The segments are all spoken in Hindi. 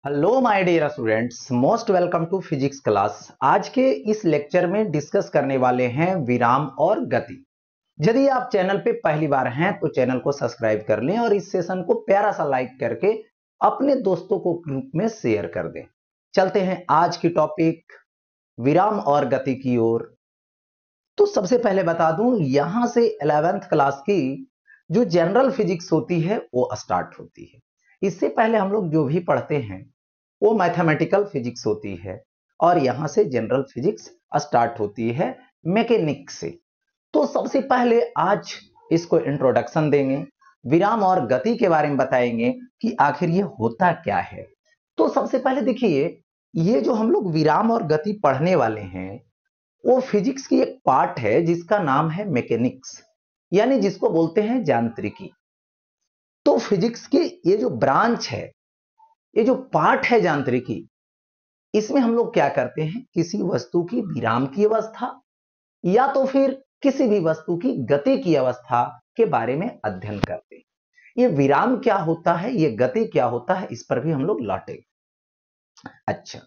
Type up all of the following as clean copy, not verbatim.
Hello my dear students, most welcome to physics class. आज के इस लेक्चर में डिस्कस करने वाले हैं विराम और गति। यदि आप चैनल पे पहली बार हैं तो चैनल को सब्सक्राइब कर लें और इस सेशन को प्यारा सा लाइक करके अपने दोस्तों को ग्रुप में शेयर कर दें। चलते हैं आज की टॉपिक विराम और गति की ओर। तो सबसे पहले बता दूं, यहां से 11th क्लास की जो जनरल फिजिक्स होती है वो स्टार्ट होती है। इससे पहले हम लोग जो भी पढ़ते हैं वो मैथमेटिकल फिजिक्स होती है और यहां से जनरल फिजिक्स स्टार्ट होती है मैकेनिक्स से। तो सबसे पहले आज इसको इंट्रोडक्शन देंगे, विराम और गति के बारे में बताएंगे कि आखिर ये होता क्या है। तो सबसे पहले देखिए, ये जो हम लोग विराम और गति पढ़ने वाले हैं वो फिजिक्स की एक पार्ट है जिसका नाम है मैकेनिक्स, यानी जिसको बोलते हैं यांत्रिकी। तो फिजिक्स की ये जो ब्रांच है, ये जो पार्ट है यांत्रिकी, इसमें हम लोग क्या करते हैं, किसी वस्तु की विराम की अवस्था या तो फिर किसी भी वस्तु की गति की अवस्था के बारे में अध्ययन करते हैं। ये विराम क्या होता है, ये गति क्या होता है, इस पर भी हम लोग लौटेंगे। अच्छा,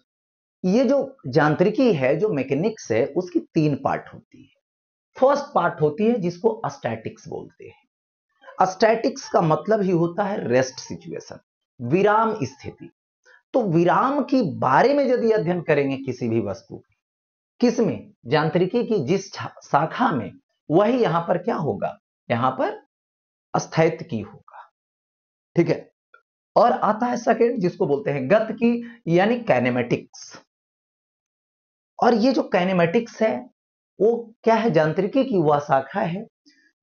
ये जो यांत्रिकी है, जो मैकेनिक्स है, उसकी तीन पार्ट होती है। फर्स्ट पार्ट होती है जिसको स्टैटिक्स बोलते हैं। स्टैटिक्स का मतलब ही होता है रेस्ट सिचुएशन, विराम स्थिति। तो विराम की बारे में यदि अध्ययन करेंगे किसी भी वस्तु की, किसमें, यांत्रिकी की जिस शाखा में, वही यहां पर क्या होगा, यहां पर स्थैतिकी होगा। ठीक है। और आता है सेकंड जिसको बोलते हैं गति की, यानी काइनेमेटिक्स। और ये जो काइनेमेटिक्स है वो क्या है, यांत्रिकी की वह शाखा है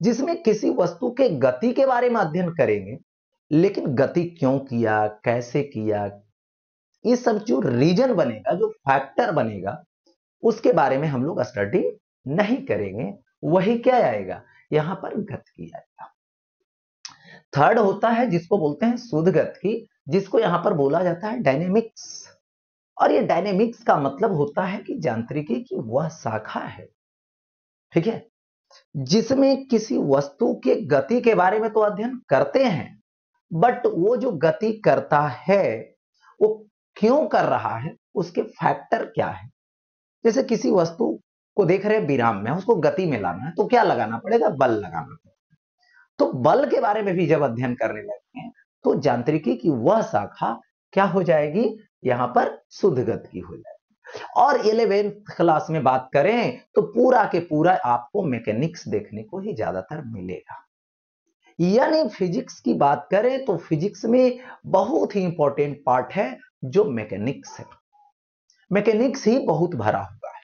जिसमें किसी वस्तु के गति के बारे में अध्ययन करेंगे, लेकिन गति क्यों किया, कैसे किया, ये सब जो रीजन बनेगा, जो फैक्टर बनेगा, उसके बारे में हम लोग स्टडी नहीं करेंगे। वही क्या आएगा, यहां पर गति की आएगा। थर्ड होता है जिसको बोलते हैं शुद्ध गति की, जिसको यहां पर बोला जाता है डायनेमिक्स। और ये डायनेमिक्स का मतलब होता है कि यांत्रिकी की वह शाखा है, ठीक है, जिसमें किसी वस्तु के गति के बारे में तो अध्ययन करते हैं, बट वो जो गति करता है वो क्यों कर रहा है, उसके फैक्टर क्या है। जैसे किसी वस्तु को देख रहे हैं विराम में, उसको गति में लाना है तो क्या लगाना पड़ेगा, बल लगाना पड़ेगा। तो बल के बारे में भी जब अध्ययन करने लगते हैं तो यांत्रिकी की वह शाखा क्या हो जाएगी, यहां पर शुद्ध गति की हो जाएगी। और 11th क्लास में बात करें तो पूरा के पूरा आपको मैकेनिक्स देखने को ही ज्यादातर मिलेगा। यानी फिजिक्स की बात करें तो फिजिक्स में बहुत ही इंपॉर्टेंट पार्ट है जो मैकेनिक्स है। मैकेनिक्स ही बहुत भरा हुआ है,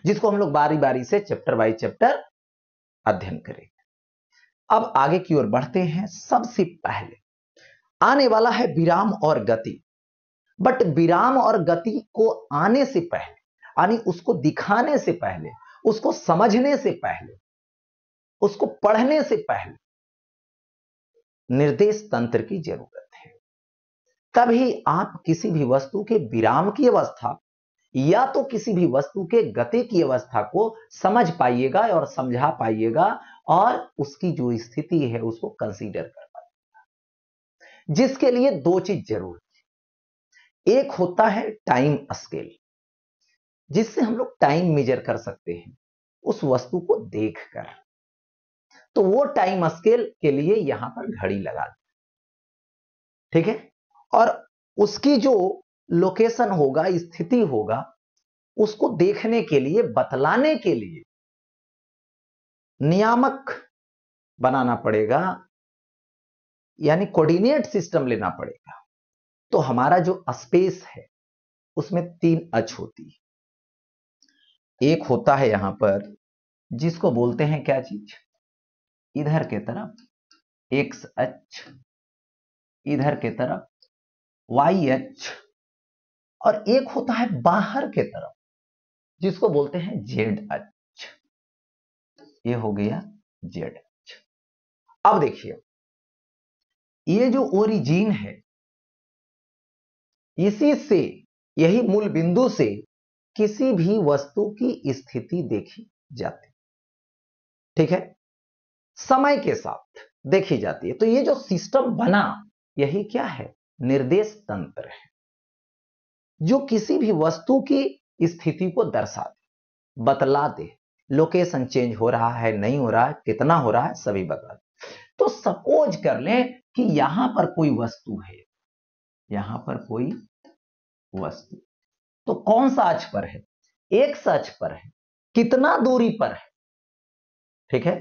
जिसको हम लोग बारी बारी से चैप्टर बाय चैप्टर अध्ययन करेंगे। अब आगे की ओर बढ़ते हैं। सबसे पहले आने वाला है विराम और गति। बट विराम और गति को आने से पहले, यानी उसको दिखाने से पहले, उसको समझने से पहले, उसको पढ़ने से पहले निर्देश तंत्र की जरूरत है। तभी आप किसी भी वस्तु के विराम की अवस्था या तो किसी भी वस्तु के गति की अवस्था को समझ पाइएगा और समझा पाइएगा, और उसकी जो स्थिति है उसको कंसीडर कर पाइएगा। जिसके लिए दो चीज जरूर है। एक होता है टाइम स्केल, जिससे हम लोग टाइम मेजर कर सकते हैं उस वस्तु को देखकर। तो वो टाइम स्केल के लिए यहां पर घड़ी लगा दी, ठीक है। और उसकी जो लोकेशन होगा, स्थिति होगा, उसको देखने के लिए, बतलाने के लिए नियामक बनाना पड़ेगा, यानी कोऑर्डिनेट सिस्टम लेना पड़ेगा। तो हमारा जो स्पेस है उसमें तीन अक्ष होती है। एक होता है यहां पर जिसको बोलते हैं क्या चीज, इधर के तरफ एक्स अक्ष, इधर के तरफ वाई अक्ष, और एक होता है बाहर के तरफ जिसको बोलते हैं जेड अक्ष। ये हो गया जेड अक्ष। अब देखिए, ये जो ओरिजिन है, इसी से, यही मूल बिंदु से किसी भी वस्तु की स्थिति देखी जाती, ठीक है, समय के साथ देखी जाती है। तो ये जो सिस्टम बना, यही क्या है, निर्देश तंत्र है जो किसी भी वस्तु की स्थिति को दर्शा दे, बतला दे, लोकेशन चेंज हो रहा है नहीं हो रहा है, कितना हो रहा है, सभी बता दे। तो सपोज कर लें कि यहां पर कोई वस्तु है, यहां पर कोई वस्तु, तो कौन सा अक्ष पर है, एक्स अक्ष पर है, कितना दूरी पर है, ठीक है,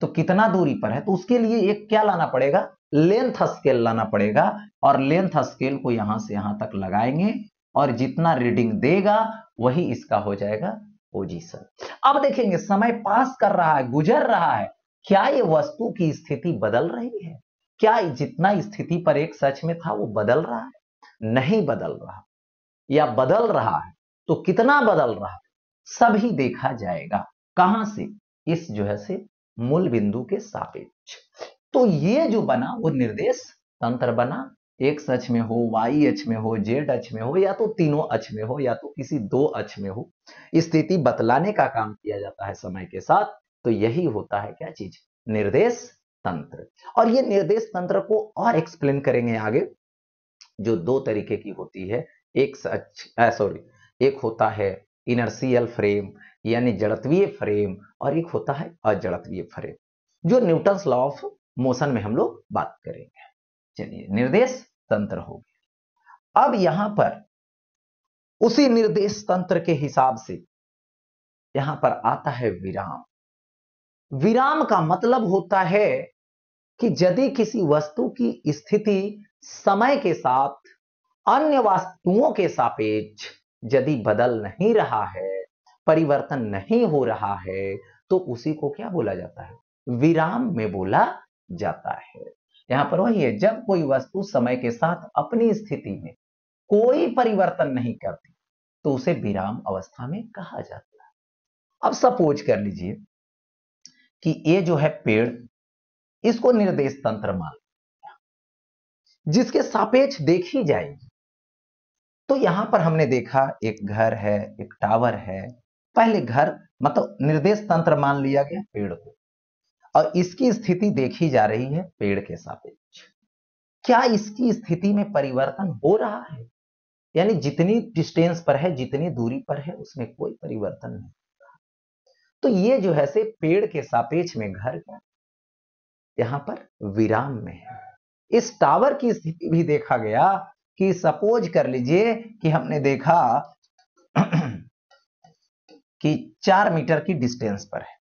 तो कितना दूरी पर है, तो उसके लिए एक क्या लाना पड़ेगा, लेंथ स्केल लाना पड़ेगा, और लेंथ स्केल को यहां से यहां तक लगाएंगे और जितना रीडिंग देगा वही इसका हो जाएगा पोजीशन। अब देखेंगे समय पास कर रहा है, गुजर रहा है, क्या ये वस्तु की स्थिति बदल रही है, क्या जितना स्थिति पर एक सच में था वो बदल रहा है, नहीं बदल रहा, या बदल रहा है तो कितना बदल रहा है, सभी देखा जाएगा। कहां से, इस जो है से मूल बिंदु के सापेक्ष। तो ये जो बना वो निर्देश तंत्र बना, एक्स अक्ष में हो, वाई अक्ष में हो, जेड अक्ष में हो, या तो तीनों अक्ष में हो, या तो किसी दो अक्ष में हो, स्थिति बतलाने का काम किया जाता है समय के साथ। तो यही होता है क्या चीज, निर्देश तंत्र। और ये निर्देश तंत्र को और एक्सप्लेन करेंगे आगे, जो दो तरीके की होती है, एक होता है इनर्शियल फ्रेम यानी जड़त्वीय फ्रेम, और एक होता है अजड़त्वीय फ्रेम, जो न्यूटन्स लॉ ऑफ मोशन में हम लोग बात करेंगे। चलिए, निर्देश तंत्र हो गया। अब यहां पर उसी निर्देश तंत्र के हिसाब से यहां पर आता है विराम। विराम का मतलब होता है कि यदि किसी वस्तु की स्थिति समय के साथ अन्य वस्तुओं के सापेक्ष यदि बदल नहीं रहा है, परिवर्तन नहीं हो रहा है, तो उसी को क्या बोला जाता है, विराम में बोला जाता है। यहां पर वही है, जब कोई वस्तु समय के साथ अपनी स्थिति में कोई परिवर्तन नहीं करती तो उसे विराम अवस्था में कहा जाता है। अब सपोज कर लीजिए कि ये जो है पेड़, इसको निर्देश तंत्र मान लिया, जिसके सापेक्ष देखी जाएगी। तो यहां पर हमने देखा एक घर है, एक टावर है, पहले घर मतलब निर्देश तंत्र मान लिया गया पेड़ को, और इसकी स्थिति देखी जा रही है पेड़ के सापेक्ष। क्या इसकी स्थिति में परिवर्तन हो रहा है, यानी जितनी डिस्टेंस पर है, जितनी दूरी पर है, उसमें कोई परिवर्तन नहीं हो रहा, तो ये जो है से पेड़ के सापेक्ष में घर का यहां पर विराम में है। इस टावर की स्थिति भी देखा गया कि सपोज कर लीजिए कि हमने देखा कि 4 मीटर की डिस्टेंस पर है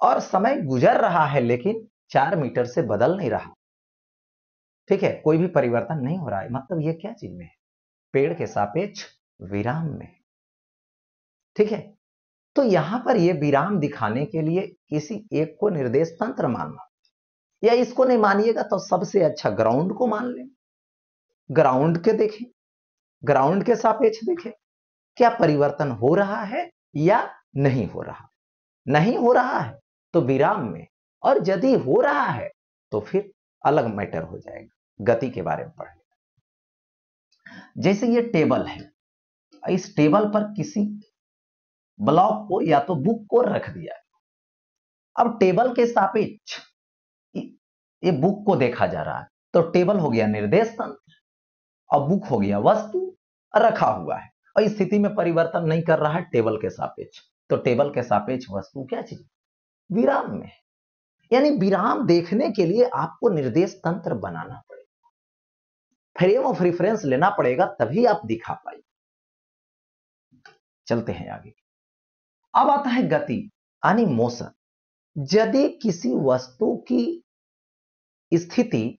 और समय गुजर रहा है, लेकिन 4 मीटर से बदल नहीं रहा, ठीक है, कोई भी परिवर्तन नहीं हो रहा है, मतलब ये क्या चीज में है, पेड़ के सापेक्ष विराम में, ठीक है। तो यहां पर ये विराम दिखाने के लिए किसी एक को निर्देश तंत्र मानना, या इसको नहीं मानिएगा तो सबसे अच्छा ग्राउंड को मान लें, ग्राउंड के देखें, ग्राउंड के सापेक्ष देखें क्या परिवर्तन हो रहा है या नहीं हो रहा, नहीं हो रहा है तो विराम में, और यदि हो रहा है तो फिर अलग मैटर हो जाएगा, गति के बारे में पढ़ लेना। जैसे ये टेबल है, इस टेबल पर किसी ब्लॉक को या तो बुक को रख दिया, अब टेबल के सापेक्ष ये बुक को देखा जा रहा है, तो टेबल हो गया निर्देश तंत्र और बुक हो गया वस्तु रखा हुआ है, और स्थिति में परिवर्तन नहीं कर रहा है टेबल के सापेक्ष, तो टेबल के सापेक्ष वस्तु क्या चीज, विराम में। यानी विराम देखने के लिए आपको निर्देश तंत्र बनाना पड़ेगा, फ्रेम ऑफ रेफरेंस लेना पड़ेगा, तभी आप दिखा पाएंगे। चलते हैं आगे। अब आता है गति यानी मोशन। यदि किसी वस्तु की स्थिति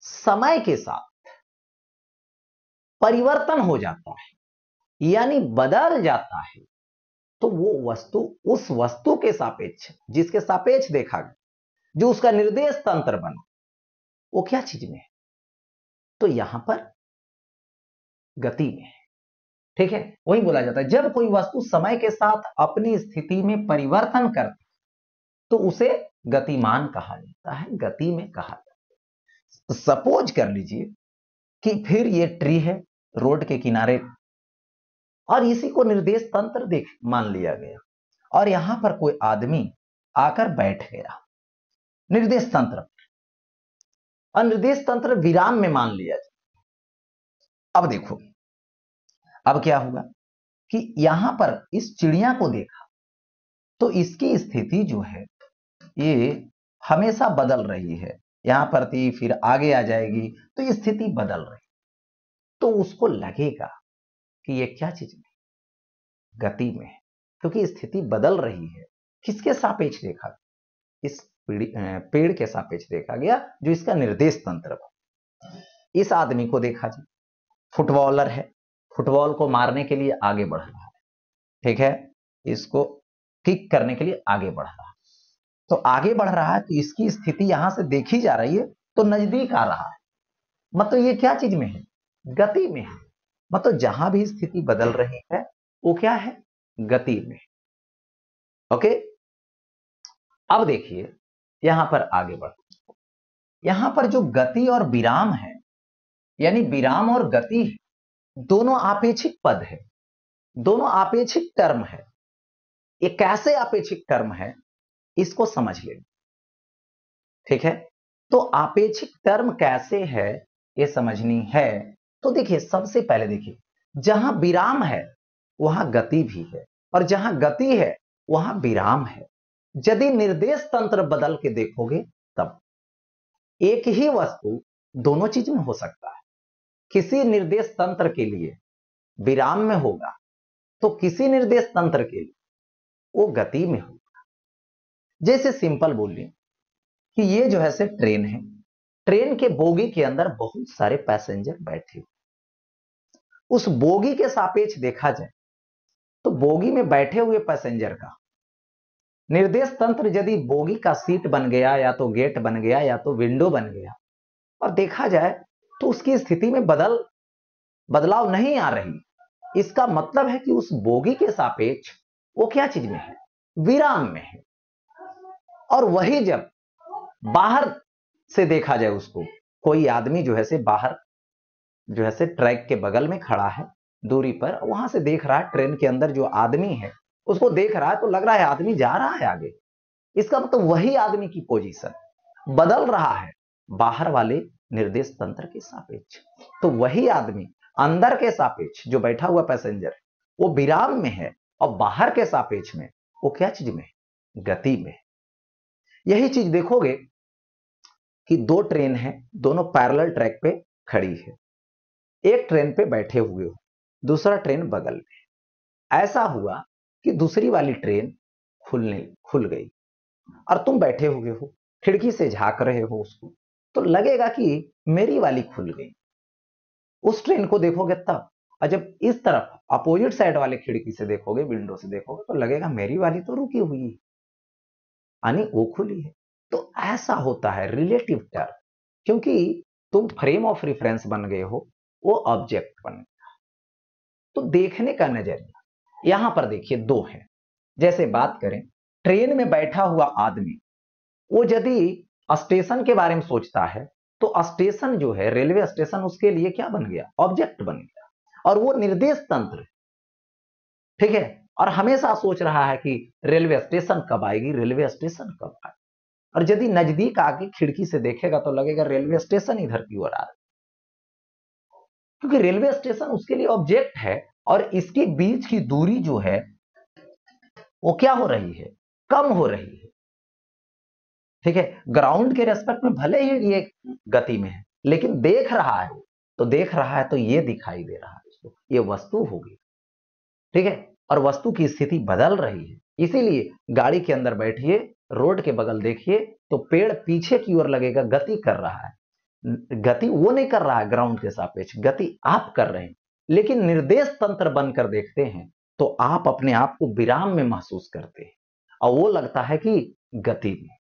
समय के साथ परिवर्तन हो जाता है यानी बदल जाता है, तो वो वस्तु उस वस्तु के सापेक्ष, जिसके सापेक्ष देखा गया, जो उसका निर्देश तंत्र बना, वो क्या चीज में है, तो यहां पर गति में है, ठीक है। वही बोला जाता है जब कोई वस्तु समय के साथ अपनी स्थिति में परिवर्तन करती तो उसे गतिमान कहा जाता है, गति में कहा जाता है। तो सपोज कर लीजिए कि फिर ये ट्री है रोड के किनारे, और इसी को निर्देश तंत्र देख मान लिया गया, और यहां पर कोई आदमी आकर बैठ गया निर्देश तंत्र, और निर्देश तंत्र विराम में मान लिया जाए। अब देखो, अब क्या हुआ कि यहां पर इस चिड़िया को देखा तो इसकी स्थिति जो है ये हमेशा बदल रही है, यहां पर थी फिर आगे आ जाएगी, तो ये स्थिति बदल रही, तो उसको लगेगा कि ये क्या चीज में, गति में है, क्योंकि स्थिति बदल रही है। किसके सापेक्ष देखा, इस पेड़ के सापेक्ष देखा गया जो इसका निर्देश तंत्र था। इस आदमी को देखा जी, फुटबॉलर है, फुटबॉल को मारने के लिए आगे बढ़ रहा है, ठीक है, इसको किक करने के लिए आगे बढ़ रहा है, तो आगे बढ़ रहा है तो इसकी स्थिति यहां से देखी जा रही है तो नजदीक आ रहा है, मतलब ये क्या चीज में है, गति में है। मतलब जहां भी स्थिति बदल रही है वो क्या है, गति में। ओके, अब देखिए यहां पर आगे बढ़, यहां पर जो गति और विराम है, यानी विराम और गति दोनों आपेक्षिक पद है, दोनों आपेक्षिक टर्म है। ये कैसे आपेक्षिक टर्म है इसको समझ लें, ठीक है। तो आपेक्षिक टर्म कैसे है ये समझनी है, तो देखिए सबसे पहले देखिए, जहां विराम है वहां गति भी है, और जहां गति है वहां विराम है। यदि निर्देश तंत्र बदल के देखोगे तब एक ही वस्तु दोनों चीज में हो सकता है। किसी निर्देश तंत्र के लिए विराम में होगा तो किसी निर्देश तंत्र के लिए वो गति में होगा। जैसे सिंपल बोलिए कि ये जो है से ट्रेन है, ट्रेन के बोगी के अंदर बहुत सारे पैसेंजर बैठे हुए, उस बोगी के सापेक्ष देखा जाए तो बोगी में बैठे हुए पैसेंजर का निर्देश तंत्र यदि बोगी का सीट बन गया, या तो गेट बन गया, या तो विंडो बन गया, और देखा जाए तो उसकी स्थिति में बदलाव नहीं आ रही, इसका मतलब है कि उस बोगी के सापेक्ष वो क्या चीज में है, विराम में है। और वही जब बाहर से देखा जाए उसको, कोई आदमी जो है से बाहर जो है से ट्रैक के बगल में खड़ा है दूरी पर, वहां से देख रहा है ट्रेन के अंदर जो आदमी है उसको देख रहा है, तो लग रहा है आदमी जा रहा है आगे, इसका मतलब वही आदमी की पोजीशन बदल रहा है बाहर वाले निर्देश तंत्र के सापेक्ष। तो वही आदमी अंदर के सापेक्ष जो बैठा हुआ पैसेंजर वो विराम में है, और बाहर के सापेक्ष में वो क्या चीज में, गति में। यही चीज देखोगे कि दो ट्रेन है, दोनों पैरेलल ट्रैक पे खड़ी है, एक ट्रेन पे बैठे हुए हो, दूसरा ट्रेन बगल में। ऐसा हुआ कि दूसरी वाली ट्रेन खुल गई, और तुम बैठे हुए हो खिड़की से झांक रहे हो उसको, तो लगेगा कि मेरी वाली खुल गई। उस ट्रेन को देखोगे तब, और जब इस तरफ अपोजिट साइड वाले खिड़की से देखोगे, विंडो से देखोगे, तो लगेगा मेरी वाली तो रुकी हुई है, यानी वो खुली है। तो ऐसा होता है रिलेटिव टर्म, क्योंकि तुम फ्रेम ऑफ रेफरेंस बन गए हो, वो ऑब्जेक्ट बन गया। तो देखने का नजरिया यहां पर देखिए दो है। जैसे बात करें ट्रेन में बैठा हुआ आदमी, वो यदि स्टेशन के बारे में सोचता है तो स्टेशन जो है रेलवे स्टेशन उसके लिए क्या बन गया, ऑब्जेक्ट बन गया, और वो निर्देश तंत्र, ठीक है। और हमेशा सोच रहा है कि रेलवे स्टेशन कब आएगी, रेलवे स्टेशन कब आएगी, और यदि नजदीक आके खिड़की से देखेगा तो लगेगा रेलवे स्टेशन इधर की ओर आ रहा है, क्योंकि रेलवे स्टेशन उसके लिए ऑब्जेक्ट है, और इसके बीच की दूरी जो है वो क्या हो रही है, कम हो रही है, ठीक है। ग्राउंड के रेस्पेक्ट में भले ही ये गति में है, लेकिन देख रहा है, तो देख रहा है तो ये दिखाई दे रहा है इसको, ये वस्तु होगी, ठीक है। और वस्तु की स्थिति बदल रही है, इसीलिए गाड़ी के अंदर बैठिए, रोड के बगल देखिए तो पेड़ पीछे की ओर लगेगा गति कर रहा है, गति वो नहीं कर रहा है ग्राउंड के सापेक्ष, गति आप कर रहे हैं। लेकिन निर्देश तंत्र बनकर देखते हैं तो आप अपने आप को विराम में महसूस करते हैं, और वो लगता है कि गति में,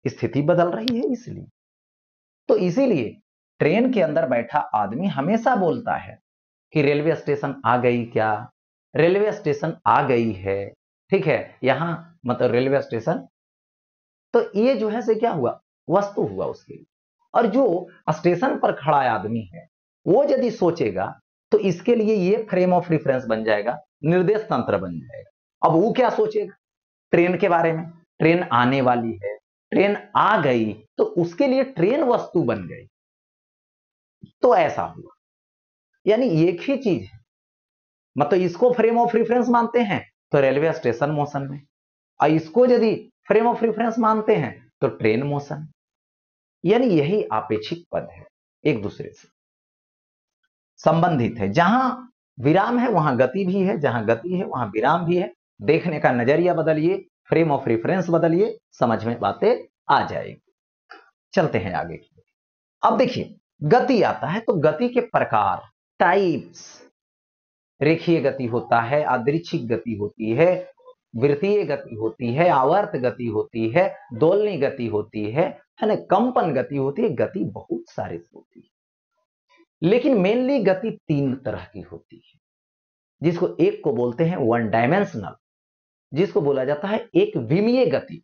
स्थिति बदल रही है इसलिए। तो इसीलिए ट्रेन के अंदर बैठा आदमी हमेशा बोलता है कि रेलवे स्टेशन आ गई क्या, रेलवे स्टेशन आ गई है, ठीक है, यहां मतलब रेलवे स्टेशन। तो ये जो है से क्या हुआ, वस्तु हुआ उसके लिए। और जो स्टेशन पर खड़ा आदमी है वो यदि सोचेगा तो इसके लिए ये फ्रेम ऑफ रेफरेंस बन जाएगा, निर्देश तंत्र बन जाएगा। अब वो क्या सोचेगा ट्रेन के बारे में, ट्रेन आने वाली है, ट्रेन आ गई तो उसके लिए ट्रेन वस्तु बन गई, तो ऐसा हुआ। यानी एक ही चीज है, मतलब इसको फ्रेम ऑफ रेफरेंस मानते हैं तो रेलवे स्टेशन मोशन में, और इसको यदि फ्रेम ऑफ रेफरेंस मानते हैं तो ट्रेन मोशन। यानी यही आपेक्षिक पद है, एक दूसरे से संबंधित है। जहां विराम है वहां गति भी है, जहां गति है वहां विराम भी है। देखने का नजरिया बदलिए, फ्रेम ऑफ रेफरेंस बदलिए, समझ में बातें आ जाएगी। चलते हैं आगे। अब देखिए गति आता है तो गति के प्रकार, टाइप्स, रेखीय गति होता है, यादृच्छिक गति होती है, वृत्तीय गति होती है, आवर्त गति होती है, दोलनी गति होती है ना, कंपन गति होती है। गति बहुत सारे होती है, लेकिन मेनली गति तीन तरह की होती है, जिसको एक को बोलते हैं वन डायमेंशनल, जिसको बोला जाता है एक विमीय गति।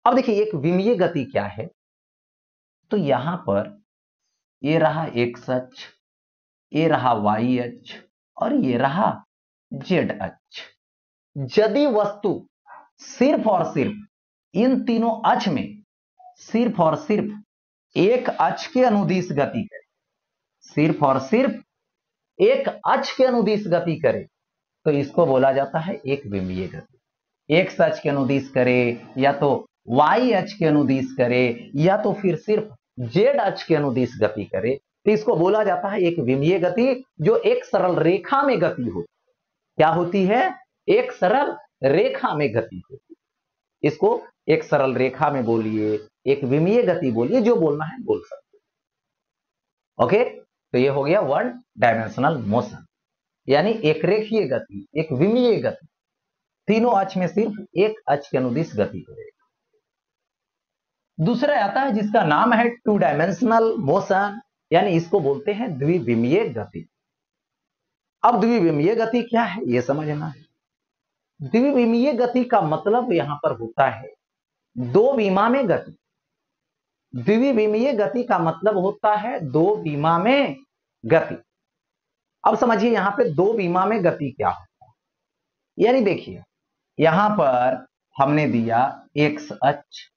अब देखिए एक विमीय गति क्या है, तो यहां पर ये रहा एक्स अक्ष, ये रहा वाई अक्ष और ये रहा जेड अक्ष। यदि वस्तु सिर्फ और सिर्फ इन तीनों अक्ष में सिर्फ और सिर्फ एक अक्ष के अनुदिश गति करे, सिर्फ और सिर्फ एक अक्ष के अनुदिश गति करे, तो इसको बोला जाता है एक विमीय गति। एक्स अक्ष के अनुदिश करे, या तो वाई अक्ष के अनुदिश करे, या तो फिर सिर्फ जेड अक्ष के अनुदिश गति करे, तो इसको बोला जाता है एक विमीय गति, जो एक सरल रेखा में गति होती। क्या होती है? एक सरल रेखा में गति होती। इसको एक सरल रेखा में बोलिए, एक विमीय गति बोलिए, जो बोलना है बोल सकते। ओके, तो ये हो गया वन डायमेंशनल मोशन, यानी एक रेखीय गति, एक विमीय गति, तीनों अक्ष में सिर्फ एक अक्ष के अनुदिश गति करेगा। दूसरा आता है जिसका नाम है टू डायमेंशनल मोशन, यानी इसको बोलते हैं द्विविमीय गति। अब द्विविमीय गति क्या है यह समझना है। द्विविमीय गति का मतलब यहां पर होता है दो विमा में गति। द्विविमीय गति का मतलब होता है दो विमा में गति। अब समझिए यहां पे दो विमा में गति क्या होता है। यानी देखिए यहां पर हमने दिया एक्स अक्ष,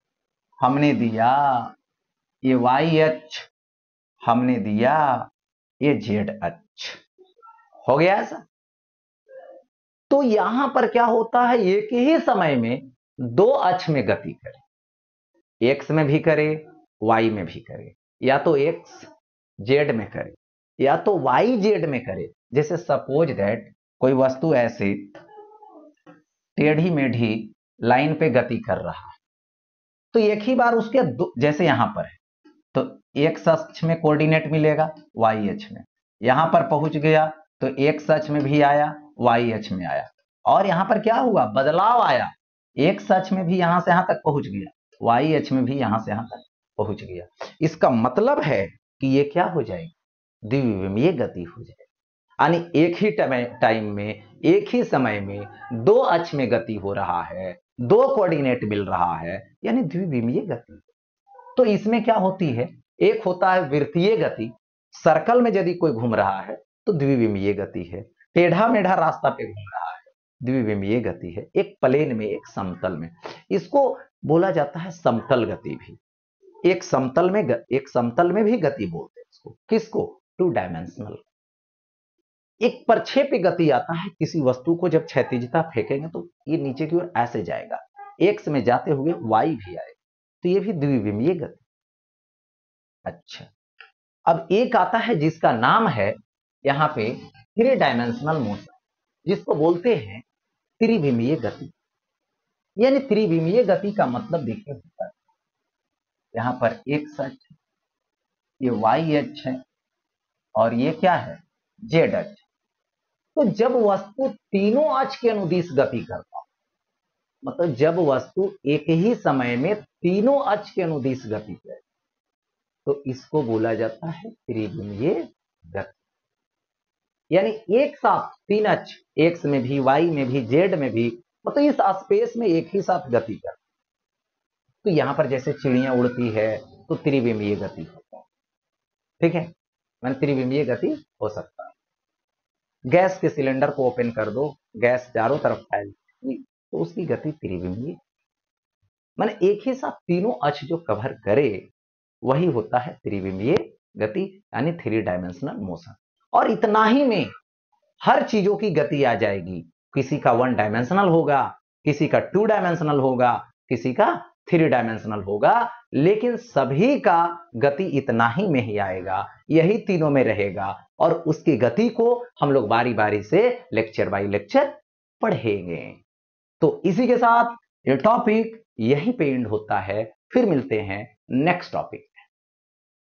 हमने दिया ये वाई अक्ष, हमने दिया ये जेड अक्ष, हो गया ऐसा। तो यहां पर क्या होता है, एक ही समय में दो अक्ष में गति करे, एक्स में भी करे वाई में भी करे, या तो एक्स जेड में करे या तो वाई जेड में करे। जैसे सपोज दैट कोई वस्तु ऐसे टेढ़ी मेढ़ी लाइन पे गति कर रहा है, तो एक ही बार उसके जैसे यहां पर है तो एक्स अक्ष में कोऑर्डिनेट मिलेगा वाई अक्ष में, यहां पर पहुंच गया तो एक्स अक्ष में भी आया वाई अक्ष में आया, और यहां पर क्या हुआ बदलाव आया, एक्स अक्ष में भी यहां से यहां तक पहुंच गया, वाई अक्ष में भी यहां से यहां तक पहुंच गया। इसका मतलब है कि ये क्या हो जाएगी, द्विविमीय गति हो जाएगी। यानी एक ही टाइम में एक ही समय में दो अक्ष में गति हो रहा है, दो कोऑर्डिनेट मिल रहा है, यानी द्विविमीय गति। तो इसमें क्या होती है, एक होता है वृत्तीय गति, सर्कल में यदि कोई घूम रहा है तो द्विविमीय गति है, टेढ़ा मेढ़ा रास्ता पे घूम रहा है द्विविमीय गति है, एक प्लेन में एक समतल में, इसको बोला जाता है समतल गति भी। एक समतल में भी गति बोलते हैं इसको, किसको, टू डायमेंशनल। एक प्रक्षेप्य गति आता है, किसी वस्तु को जब क्षैतिजता फेंकेंगे तो ये नीचे की ओर ऐसे जाएगा, एक्स में जाते हुए वाई भी आएगा, तो ये भी द्विविमीय गति। अच्छा, अब एक आता है जिसका नाम है यहां पे थ्री डायमेंशनल मोशन, जिसको बोलते हैं त्रिविमीय गति। यानी त्रिविमीय गति का मतलब देखिए होता है यहां पर एक्स अक्ष, ये वाई अक्ष है और ये क्या है जेड अक्ष। तो जब वस्तु तीनों अक्ष के अनुदिश गति करता, मतलब जब वस्तु एक ही समय में तीनों अक्ष के अनुदिश गति करे, तो इसको बोला जाता है त्रिविमीय गति। यानी एक साथ तीन अक्ष, एक्स में भी वाई में भी जेड में भी, मतलब इस स्पेस में एक ही साथ गति कर। तो यहां पर जैसे चिड़िया उड़ती है तो त्रिविमीय गति होता है, ठीक है, मैंने त्रिविमीय गति हो सकता है। गैस के सिलेंडर को ओपन कर दो, गैस चारों तरफ फैल तो उसकी गति त्रिविमीय। मैंने एक ही साथ तीनों अक्ष जो कवर करे वही होता है त्रिविमीय गति यानी 3 डायमेंशनल मोशन। और इतना ही में हर चीजों की गति आ जाएगी, किसी का 1 डायमेंशनल होगा, किसी का 2 डायमेंशनल होगा, किसी का 3 डायमेंशनल होगा, लेकिन सभी का गति इतना ही में ही आएगा, यही तीनों में रहेगा। और उसकी गति को हम लोग बारी बारी से लेक्चर बाय लेक्चर पढ़ेंगे। तो इसी के साथ ये टॉपिक यहीं पे एंड होता है। फिर मिलते हैं नेक्स्ट टॉपिक।